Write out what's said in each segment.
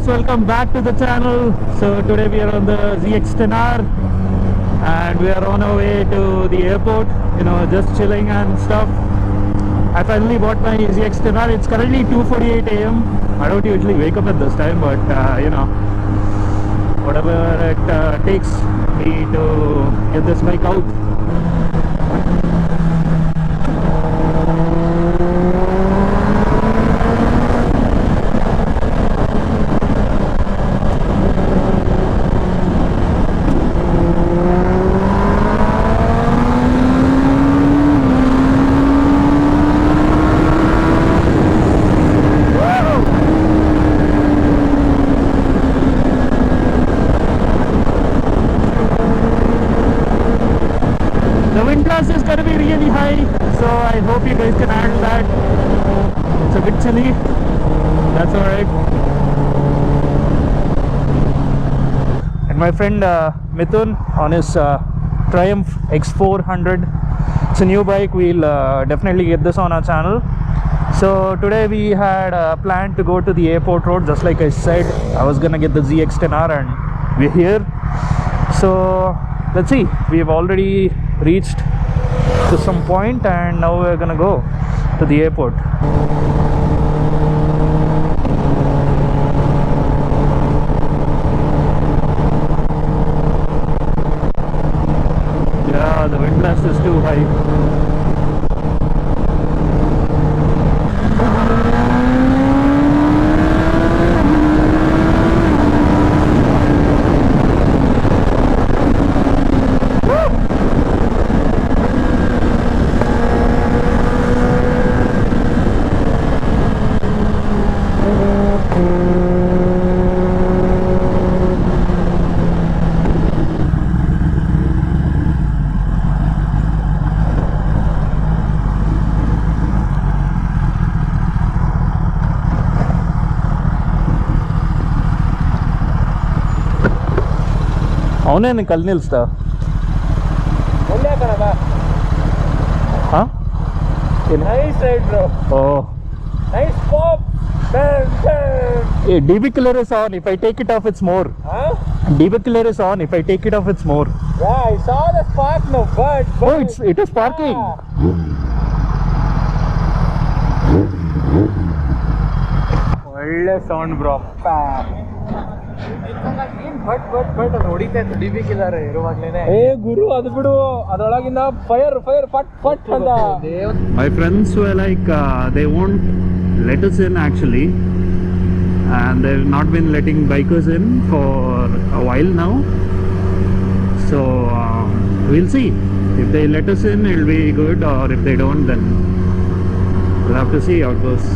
guys, welcome back to the channel. So today we are on the ZX10R and we are on our way to the airport, you know, just chilling and stuff. I finally bought my ZX10R. It's currently 2:48 AM. I don't usually wake up at this time, but you know, whatever it takes me to get this bike out. Is going to be really high, so I hope you guys can handle that. It's a bit chilly, that's alright. And my friend Mithun on his Triumph X400. It's a new bike. We'll definitely get this on our channel. So today we had planned to go to the airport road. Just like I said, I was gonna get the ZX10R and we're here. So let's see, we've already reached to some point and now we're gonna go to the airport. Yeah, the wind blast is too high. ಅವನೇನು ಕಲ್ ನಿಲ್ಸ್ತಾ ಹಾಂ Nice ride, bro. Oh. Nice pop. Bam, bam. Hey, DB killer is on. If I take it off, it's more. Huh? DB killer is on. If I take it off, it's more. Yeah, I saw the spark now, but Oh, it is sparking. ಒಳ್ಳೆ sound bro. But ಅದು ಹೊಡಿತಾ ಇತ್ತು D B killer ಇರುವಾಗ್ಲೇನೆ. ಏ ಗುರು ಅದು ಬಿಡು, ಅದರೊಳಗಿಂದ fire ಫಟ್ ಫಟ್ ಅಂತ. My friends were like they won't let us in actually, and they've not been letting bikers in for a while now. So we'll see. If they let us in, it'll be good, or if they don't, then we'll have to see how it goes.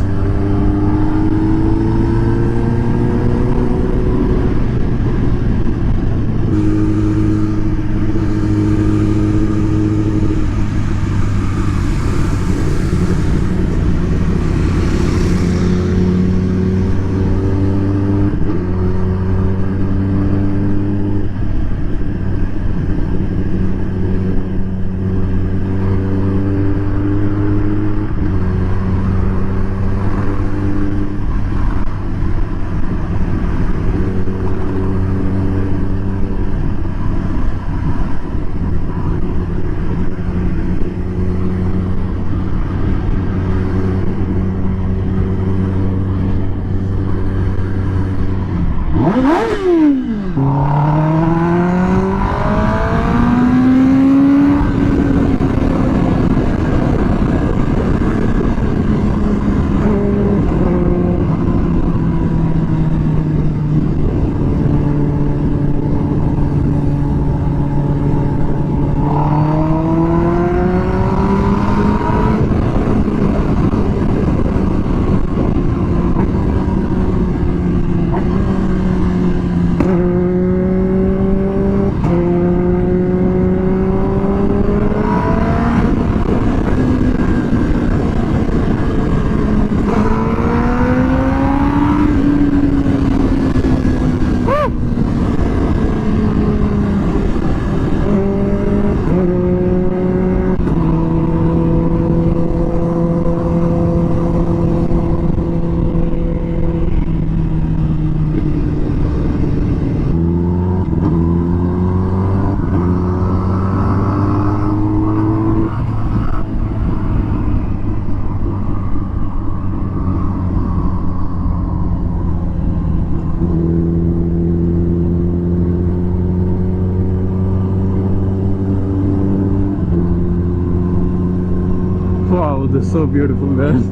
this is so beautiful, guys.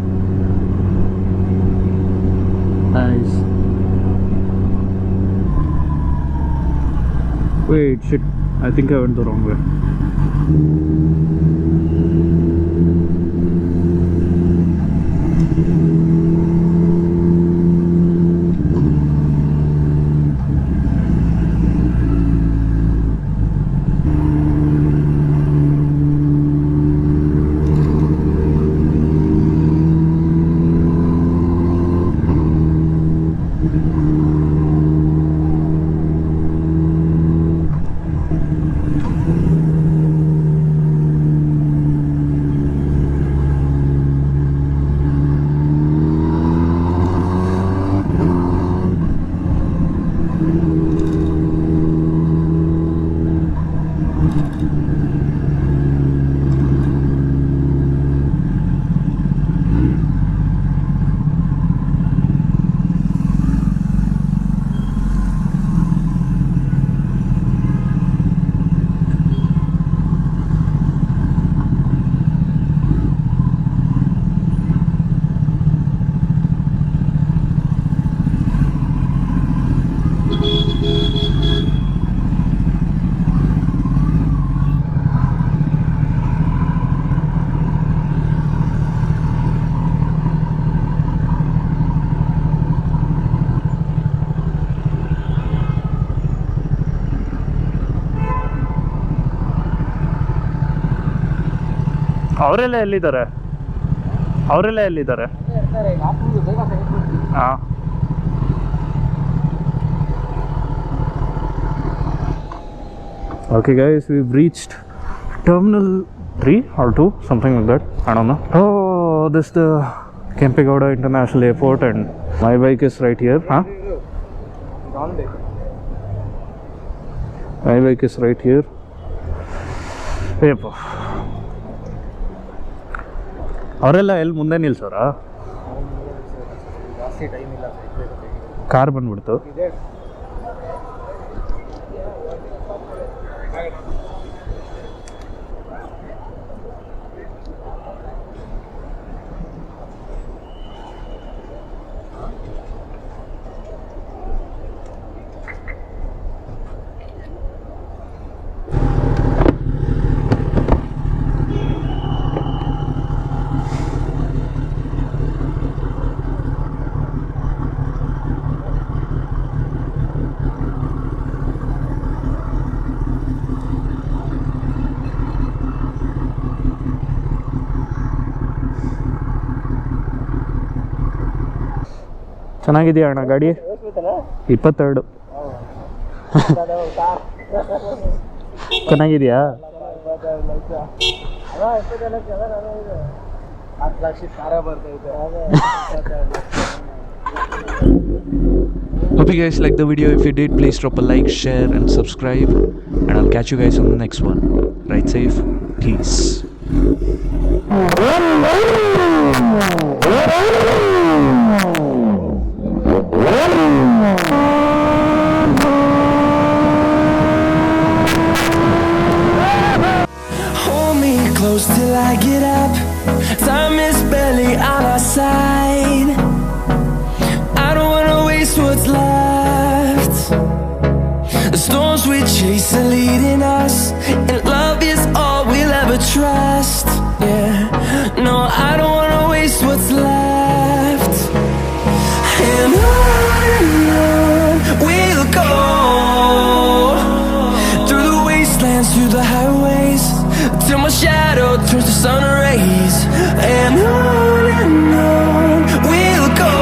Nice. Wait, shit. I think I went the wrong way. ಅವರೆಲ್ಲ ಎಲ್ಲಿದ್ದಾರೆ? ಅವರೆಲ್ಲ ಎಲ್ಲಿದ್ದಾರೆ? ಹಾಂ. Okay guys, we've reached terminal 3 or 2, something like that, I don't know. Oh, this is the Kempegowda International Airport and my bike is right here. Huh? My bike is right here. Yep. ಅವರೆಲ್ಲ ಎಲ್ಲಿ ಮುಂದೆ ನಿಲ್ಸೋರ? Car ಬಂದ್ಬಿಡ್ತು. ಚೆನ್ನಾಗಿದೆಯಾ ಅಣ್ಣ ಗಾಡಿ? 22. ಚೆನ್ನಾಗಿದೆಯಾ? Hope you guys liked the video. If you did, please drop a like, share and subscribe, and I'll catch you guys on the next one. Ride safe. Peace. Hold me close till I get up. Time is barely on our side. I don't wanna waste what's left. The storms we chase are leading us, and love is all we'll ever trust. Yeah, no, I don't wanna waste what's left. And on we'll go, through the wastelands, through the highways, till my shadow turns to sun rays. And on we'll go,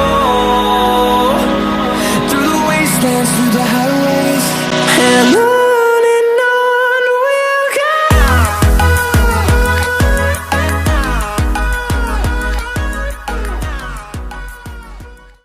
through the wastelands, through the highways, and on.